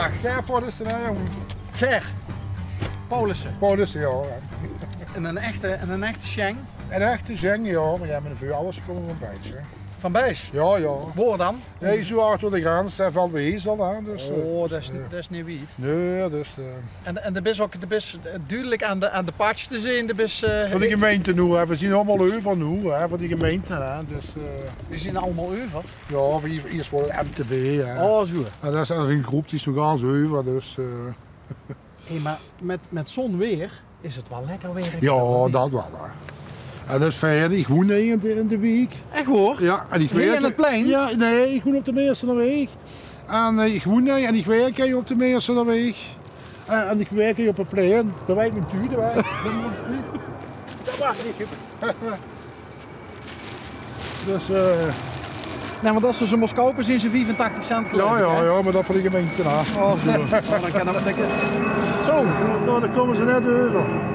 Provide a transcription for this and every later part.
Ja, Ger Paulussen, hè, jongen. Ger Paulussen. Paulussen, ja. En een echte Schenk. En echt een zeng, ja, maar jij bent voor alles komen van Bijtje. Van Bijs. Ja, ja. Waar dan? Nee, zo hard door de grens, en van Wezel, hè. Dus, Oh, dat is niet wiet. nee, dus... En de is duidelijk aan de patch te zien. Van de gemeente nu, hè. We zien allemaal over nu, hè, van die gemeente, hè. Dus, die zien allemaal over. ja, eerst wel het MTB, hè. Oh, zo. En dat is een groep die is nog aan over, dus... Hey, maar met zo'n weer is het wel lekker weer. ja, dat wel, hè. En dat is fijn, ik woon in de week. Echt hoor? Ja, en ik Hier werk... in het plein? Ja, nee, ik woon op de Meersenderweg. En ik woon daar en ik werk hier op de Meersenderweg. En ik werk hier op het plein. Dat wijkt mijn tuur, dat mag niet. Dus, Nee, want als ze moest kopen, zien ze 85 cent geloof ik, hè? ja, maar dat voor de gemeente na. Oh, dan kan dat... Zo. Nou, daar komen ze net over.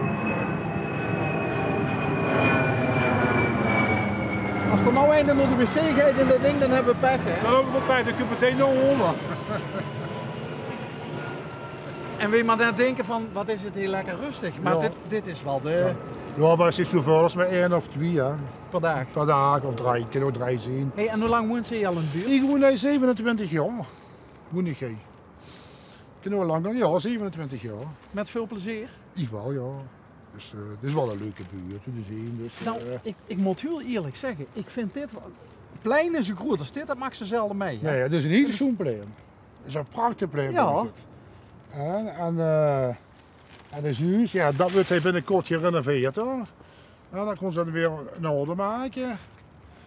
Als er nou een naar de wc gaat in dat ding, dan hebben we pech, hè? Dan lopen we bij, dan kun je meteen naar holen. En wil je maar net denken van, wat is het hier lekker rustig. Maar Ja. dit is wel de... Ja, maar het is zoveel als met 1 of 2, hè. Per dag. Per dag of 3, ik kan ook 3 zien. Hey, en hoe lang woont ze hier al in de buurt? Ik woon hier 27 jaar. Woon ik hier. Ik kan ook langer, ja, 27 jaar. Met veel plezier. Ik wel, ja. Dus het is wel een leuke buurt om te zien. Dus, Nou, ik moet heel eerlijk zeggen, ik vind dit wel... Plein is zo groot als dit, dat mag ze zelden mee. Hè? nee, het is een heel schoon plein. Het is een prachtig plein. Ja. is het. En het huis, ja, dat wordt hij binnenkort gerenoveerd hoor. Ja, dan kon ze het weer in orde maken.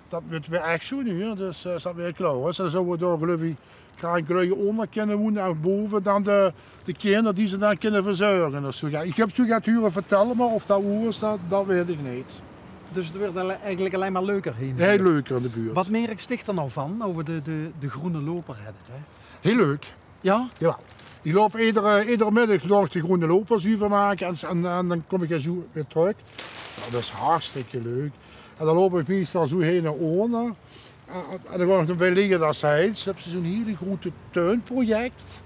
Dat wordt weer echt zo nu, dus is dat weer klaar. Dus dan zouden we door geloof ik een klein onder kunnen wonen en boven dan de kinderen die ze dan kunnen verzorgen. Dus, ja, ik heb het huren vertellen, maar of dat hoe is, dat weet ik niet. Dus het wordt eigenlijk alleen maar leuker hier. Heel leuker in de buurt. Wat merk sticht er nou van, over de groene loper? Hè? Heel leuk. Ja? Ja. Ik loop iedere middag langs de groene loper zuiver maken en dan kom ik er zo weer terug. Ja, dat is hartstikke leuk. En dan loop ik meestal zo heen naar onder. En dan ga ik bij Legerdersheids. Dan hebben ze zo'n hele grote tuinproject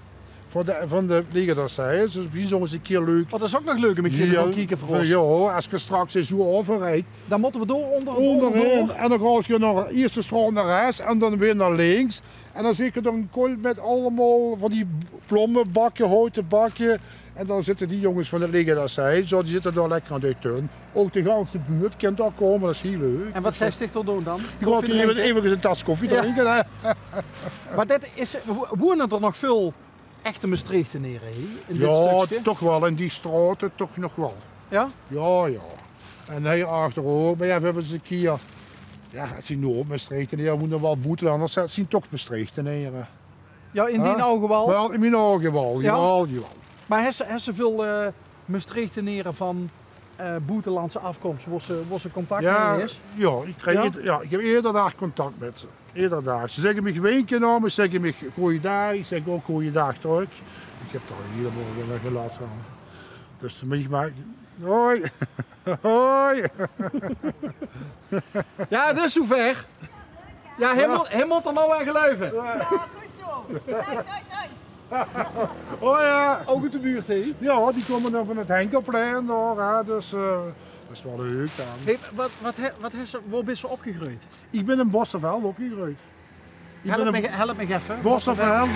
van de Legerdersheids. Dus misschien zo eens een keer leuk. Oh, dat is ook nog leuk om een keer te gaan kijken voor ons. Ja, als je straks zo overrijdt. Dan moeten we door Onderin. En dan ga je naar de eerste straat naar rechts en dan weer naar links. En dan zie je er een kool met allemaal van die plommenbakken, houten bakken. En dan zitten die jongens van het Legerdersheids, die zitten daar lekker aan de tuin. Ook de ganse buurt kan daar komen, dat is heel leuk. En wat ga je stichter doen dan? Ik ga even een tas koffie drinken. Hè. Maar dit is, wonen er nog veel echte Maastrichtenaren hier? In dit Ja, stukje? toch wel. In die straten toch nog wel. Ja? Ja, ja. En hier achterop, maar ja, we hebben ze een keer... Ja, het zien nu ook Maastrichtenaren, moeten wel boeten, anders het zien toch Maastrichtenaren. Ja, in die ogen wel. Wel, in mijn ogen wel. Ja? Jawel. Maar hebben ze veel Maastrichtenaren van buitenlandse afkomst, waar ze contact mee is? Ja, ik heb eerder dag contact met ze. Eerder dag. Ze zeggen me geen keer nou, maar ze zeggen me goeiedag, ik zeg ook goeiedag terug. Ik heb daar helemaal geen last van. Dus ik maak... Hoi! Hoi! Ja, dus zover. Ja, hij moet er nou aan geluiven. Ja, goed zo. Kijk. Oh ja! Ook uit de buurt, hè? Ja, die komen dan van het Henkelplein daar, hè, dus dat is wel leuk dan. Hey, waar ben je opgegroeid? Ik ben in Bossenveld opgegroeid. Help me even. Bossenveld,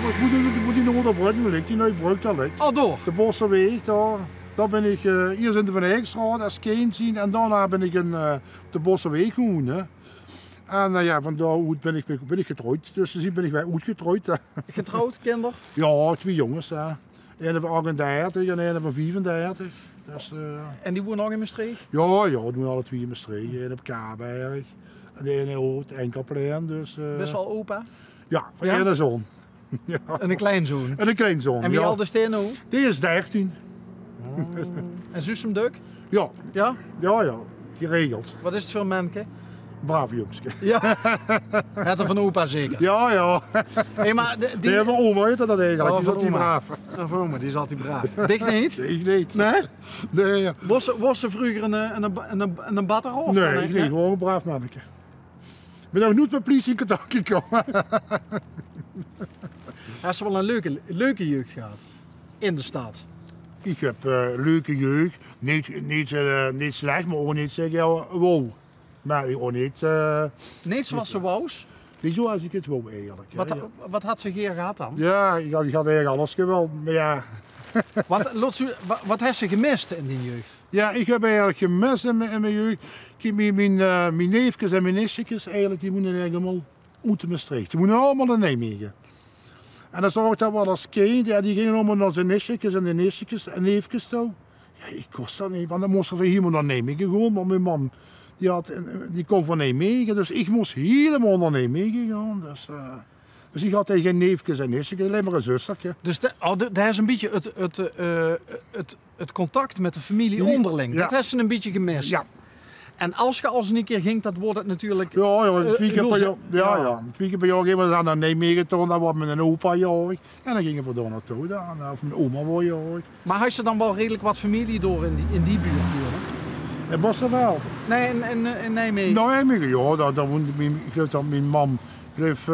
moet die Noorderbrug nu ligt, die Neubrug daar ligt. Oh, door? De Bossenweg daar. Daar ben ik eerst in de Van Eyckstraat als kind zien en daarna ben ik in de Bossenweg gewoond. Hè. En ja, van daaruit ben ik getrouwd, dus dus ben ik bij uitgetrouwd. Getrouwd, kinder? Ja, 2 jongens. Hè. Een van 38 en een van 35. Dus, En die wonen nog in Maastricht? ja, die doen alle 2 in Maastricht. Een op Kaberg en de ene op het Enkelplein. Dus, Best wel opa? Ja, van Ja? één zoon. Ja. En een kleinzoon? En een kleinzoon. En wie ja. al de stenen hoe? Die is 13. En zus hem duk? Ja, Ja? ja, geregeld. Wat is het voor een manke? Braaf jongske. Ja. Het er van opa zeker? Ja. Hey, maar Die van oma heet dat eigenlijk, Oh, die is van altijd oma. braaf. Van oma, die is altijd braaf. Dicht niet? Ik niet. Nee? Nee, ja. Was ze vroeger een batter of? Nee, ik niet. Gewoon een braaf manneke. Ik ben nog nooit met politie in contact gekomen. Hij is wel een leuke jeugd gehad. In de stad. Ik heb leuke jeugd. Niet slecht, maar ook niet zeggen, wow. Maar ook niet, Niet zoals ze woos. niet zoals ik het wou eigenlijk. hè. Wat had ze hier gehad dan? Ja, ik had eigenlijk alles geweld. Maar ja, Wat heeft ze gemist in die jeugd? ja, ik heb eigenlijk gemist in mijn jeugd. Kijk, mijn neefjes en mijn nichtjes eigenlijk, die moeten eigenlijk allemaal uit Maastricht. Die moeten allemaal naar Nijmegen. En dan zag ik dat wel als kind, ja, die gingen allemaal naar zijn nichtjes en de nichtjes en neefjes toe. Ja, ik kost dat niet, want dan moest er van hier naar Nijmegen gaan, want mijn man die komt van Nijmegen, dus ik moest helemaal naar Nijmegen gaan. Dus ik had tegen neefjes en nichtjes, alleen maar een zusje. Dus daar is een beetje het contact met de familie onderling. Ja. Dat heeft ze een beetje gemist. Ja. En als je als een keer ging, dat wordt het natuurlijk... Ja, 2 keer per heel jaar. ze- Ja. 2 keer per jaar gingen we dan naar Nijmegen toe, dan was mijn opa jarig. En dan gingen we daar naartoe, of mijn oma was jarig. Maar had je dan wel redelijk wat familie door in die buurt? In Bossenveld. Nee, in Nijmegen. Nou, Nijmegen, ja, daar woonde ik geloof dat mijn mam, ik geloof,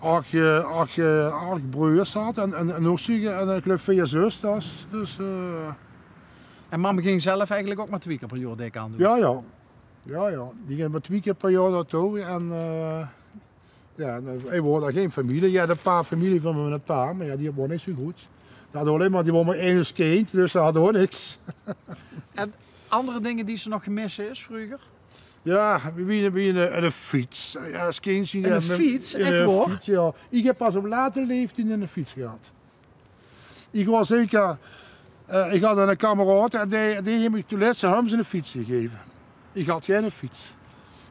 8 broers had en nog zeggen, en ik geloof 4 zusters. Dus, En mama ging zelf eigenlijk ook maar 2 keer per jaar dik aan doen. ja. Die gingen maar 2 keer per jaar naartoe. En ja, we hadden geen familie. Ja, een paar familie van mijn pa, maar ja, die waren niet zo goed. Die hadden alleen maar, die waren maar één kind, dus dat hadden we niks. En andere dingen die ze nog gemist is vroeger? Ja, een fiets. Ja, als kind zien En een fiets? Echt waar? fiets, ja. Ik heb pas op latere leeftijd een fiets gehad. Ik was zeker, ik had een kameraad en die heb ik toen laatst hem een fiets gegeven. Ik had geen fiets.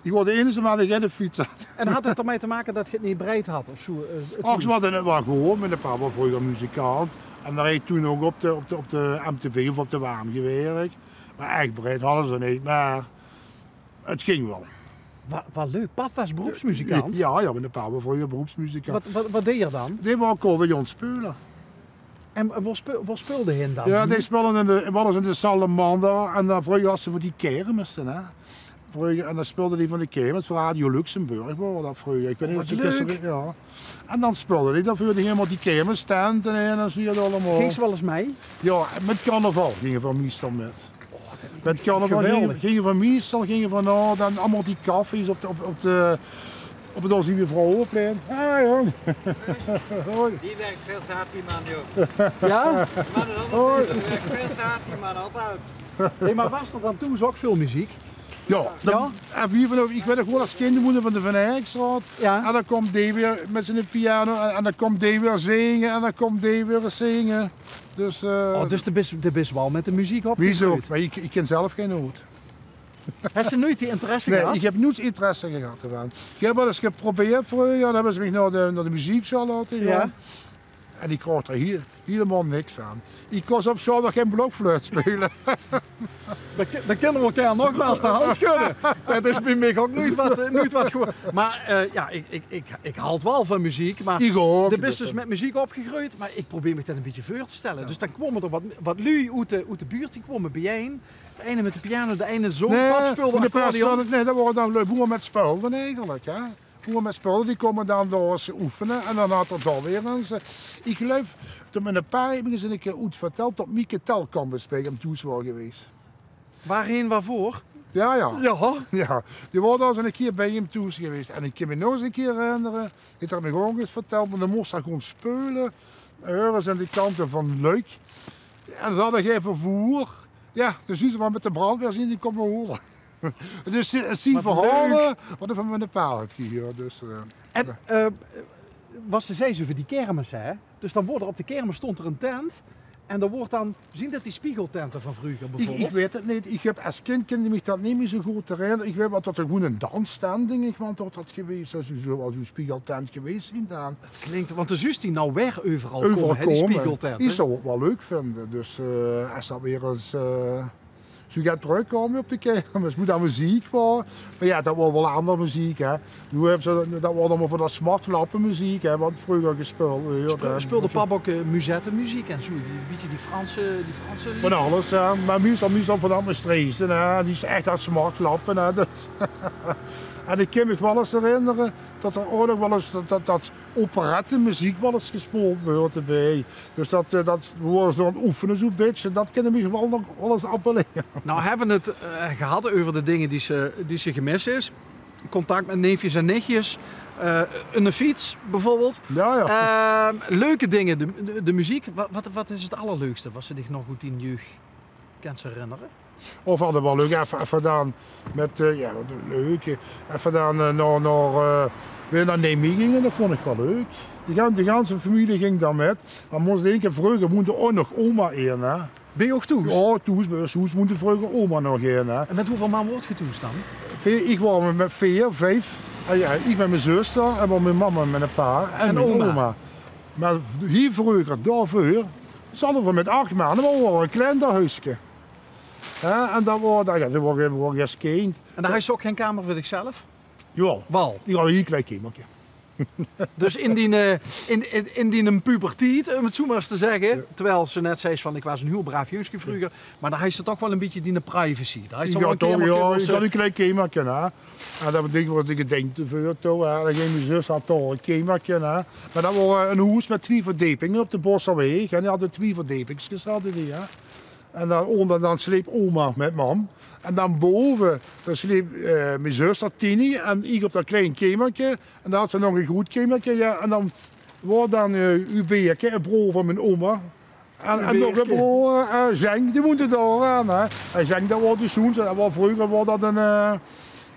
Ik was de enige man die geen fiets had. En had het ermee te maken dat je het niet breed had of zo? Ach, ze hadden het wel gewoon, mijn pa was vroeger muzikant. En daar heb ik toen ook op de MTB of op de Waan gewerkt. Maar echt breed hadden ze niet, maar het ging wel. Wat leuk, pap was beroepsmuzikant. Ja, mijn pa was vroeger beroepsmuzikant. Wat deed je dan? Die wou accordeon spelen. En waar speelde je dan? Ja, die speelden wel eens in de Salamander en dan vroeger had ze voor die kermissen. Hè. Vroeger, en dan speelde die van de kermis voor Radio Luxemburg. Was dat vroeger. Ik weet niet Wat of je leuk. het ja. En dan speelde die, dan vuurde helemaal die kermisstand en dan zie je het allemaal. Ging ze wel eens mee? Ja, met carnaval gingen we meestal met. Met carnaval Geweldig. gingen we meestal dan allemaal die cafés op het Ozieve Vrouwenplein. Ah jong. Hoi. Die werkt veel zaad die man, joh. Ja? Die man is altijd goed. Die werkt veel zaad die man, altijd. Nee, maar was er dan toen zo ook veel muziek? Ja, en ik weet nog wel als kindermoeder van de Van Eyckstraat. Ja. En dan komt die weer met zijn piano en dan komt die weer zingen en dan komt die weer zingen. Dus, Dus de best wel met de muziek op. wie zo, maar ik ken zelf geen noot. Heb je nooit die interesse Nee, gehad? ik heb nooit interesse gehad ervan. Ik heb wel eens geprobeerd vroeger, dan hebben ze mij naar de muziekzaal laten gaan. Ja. En ik kreeg er helemaal niks van. Ik kon op zondag geen blokfluit spelen. Dan kunnen we elkaar nogmaals de hand schudden. Dat is bij mij ook nooit wat geworden. Maar ja, ik haal het wel van muziek. Maar Ik ook. je bent dus met muziek opgegroeid, maar ik probeer me dat een beetje voor te stellen. Dus dan kwamen er wat lui uit de buurt, die kwamen bijeen. De ene met de piano, de ene zo. Pap speelde accordeon. Nee, dat waren dan boeren met spulden eigenlijk. Hè. Boeren met spulden, die komen dan door eens oefenen en dan had er dan weer eens. Ik geloof, toen mijn pa heb ik eens een keer uit verteld dat Mieke Telkamp bij hem toe was geweest. Waarheen, waarvoor? Ja. Ja. Die was al eens een keer bij hem toe geweest. En ik kan me nog eens een keer herinneren, ik heb me gewoon eens verteld, maar dan moest hij gewoon spelen. Ergens aan de kanten van Leuk. En ze hadden geen vervoer. Ja, dus nu ze maar met de brandweer zien, die komt me horen. Dus het zien Wat verhalen wat ik van mijn pa heb gehoord. Dus, En was de zee over die kermis, hè? Dus dan wordt er op de kermis stond er een tent. En dan wordt dan, zien dat die spiegeltenten van vroeger bijvoorbeeld? ik weet het niet. Ik heb als kind kende ik dat niet meer zo goed herinneren. Ik weet wel dat er gewoon een dansstand ding want dat had geweest. Dat is zo'n spiegeltent geweest in dan. Dat klinkt, want de zus die nou weg overal komen, hè, die spiegeltent. Die zou het wel leuk vinden. Dus als dat weer eens zo gaat terugkomen op de kermis, moet dat muziek worden. Maar ja, dat was wel andere muziek. Hè. Nu hebben ze, dat was allemaal voor dat smartlappen muziek, hè, wat vroeger gespeeld werd. Speelde pap ook muzettenmuziek en zo, een beetje die Franse Van alles, hè. Maar meestal van dat Maastrichten, hè. Die is echt aan smartlappen. Hè. Dus. En ik kan me wel eens herinneren dat er ook nog wel eens dat operettenmuziek wat eens gespeeld wordt erbij. Dus dat we zo aan het oefenen zo'n beetje. Dat kunnen we wel nog alles appelleren. Nou hebben we het gehad over de dingen die ze gemist is. Contact met neefjes en nichtjes. Een fiets bijvoorbeeld. Ja. Leuke dingen, de muziek. Wat is het allerleukste wat ze zich nog goed in jeugd kan herinneren? Of hadden we wel leuk even dan met, leuk. Even dan weer naar Nijmegen, dat vond ik wel leuk. Die ganse familie ging dan met. Dan moest één keer vroeger moet ook nog oma in. Hè. Ben je ook toes? Ja, toes. Bij ons moet vroeger oma nog in. Hè. En met hoeveel man wordt je toes dan? Ik was met 4, 5. Ja, ik met mijn zuster en met mijn mama met een paar. En mijn oma. Maar hier vroeger, daarvoor, zaten we met 8 maanden, maar we waren een klein huisje. En dat was eerst kind. En daar had je ook geen kamer voor zichzelf? Jawel. Wal. Die hadden hier een klein kamertje. Dus in die puberteit, om het zo maar eens te zeggen, terwijl ze net zei van ik was een heel braaf jongske vroeger, maar dan had je toch wel een beetje die privacy. Daar had je toch ik had een klein kamertje. En dat betekent ik denk te veel. Dan ging mijn zus had toch een kamertje. Maar dat was een huis met 2 verdiepingen op de Bosselweg. En die hadden 2 verdiepingen hadden die. En dan sleep oma met mam. En dan boven sleep mijn zuster Tini en ik op dat klein kamertje. En dan had ze nog een goed kamertje. Ja. En dan was dan uw beertje, een broer van mijn oma. En nog een broer, Zeng, die moeten daar aan. En Zeng, dat was de zoon. Vroeger was dat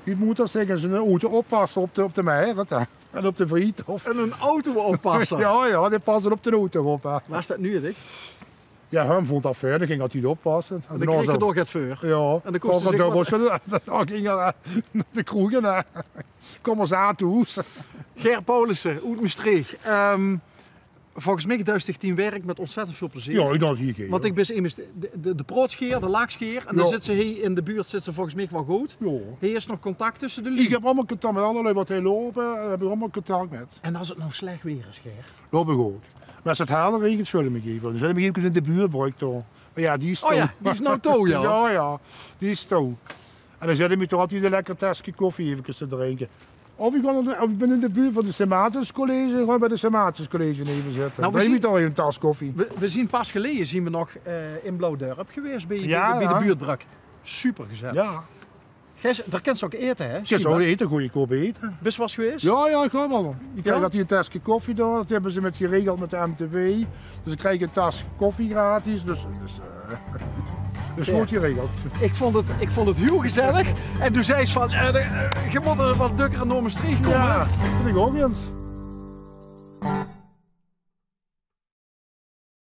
je moet dat zeggen, zo'n auto oppassen op de meier en op de vriendhof. En een auto oppassen? Ja, die passen op de auto op. Waar is dat nu, Dick? Ja, hem vond dat verder, ging dat niet oppassen. En dan kreeg je toch het vuur. Ja, en dan kostte zich dan ging hij naar de kroegen naar. Kom eens aan toe. Ger Paulussen, uit Maastricht. Volgens mij doet zich team werk met ontzettend veel plezier. Ja, ik dacht hier. Want ik ben immers de broodscheer, de laagscheer. En dan zit ze hier in de buurt volgens mij wel goed. Ja. Hier is nog contact tussen de lieden. Ik heb allemaal contact met allerlei wat hij lopen. Daar heb ik allemaal contact met. En als het nou slecht weer is, Ger? Loop ik ook. Maar als het halen regent, zullen we me geven. Dan zullen we even in de buurt toch. Maar ja, die is toe. Oh ja, die is nou toe, ja. Ja, die is toe. En dan zet ik me toch altijd een lekker tasje koffie even te drinken. Of ik ben in de buurt van de Sematus College, gewoon bij de Sematus College even zitten. Nou, dan neem je toch een tas koffie. We zien pas geleden nog in Blauwdorp geweest bij de buurtbrak. Super gezellig. Ja. Gijs, daar kent ze ook eten, hè? Je zou eten, goedkoop eten. Best was geweest? Ja, ik ga wel. Ik krijg dat hier een tasje koffie door. Dat hebben ze met geregeld met de MTW. Dus ik krijg een tas koffie gratis. Dus goed geregeld. Ik vond het heel gezellig. En toen zei ze van, je moet er wat dukker naar Maastricht komen. Ja, dat vind ik ook eens.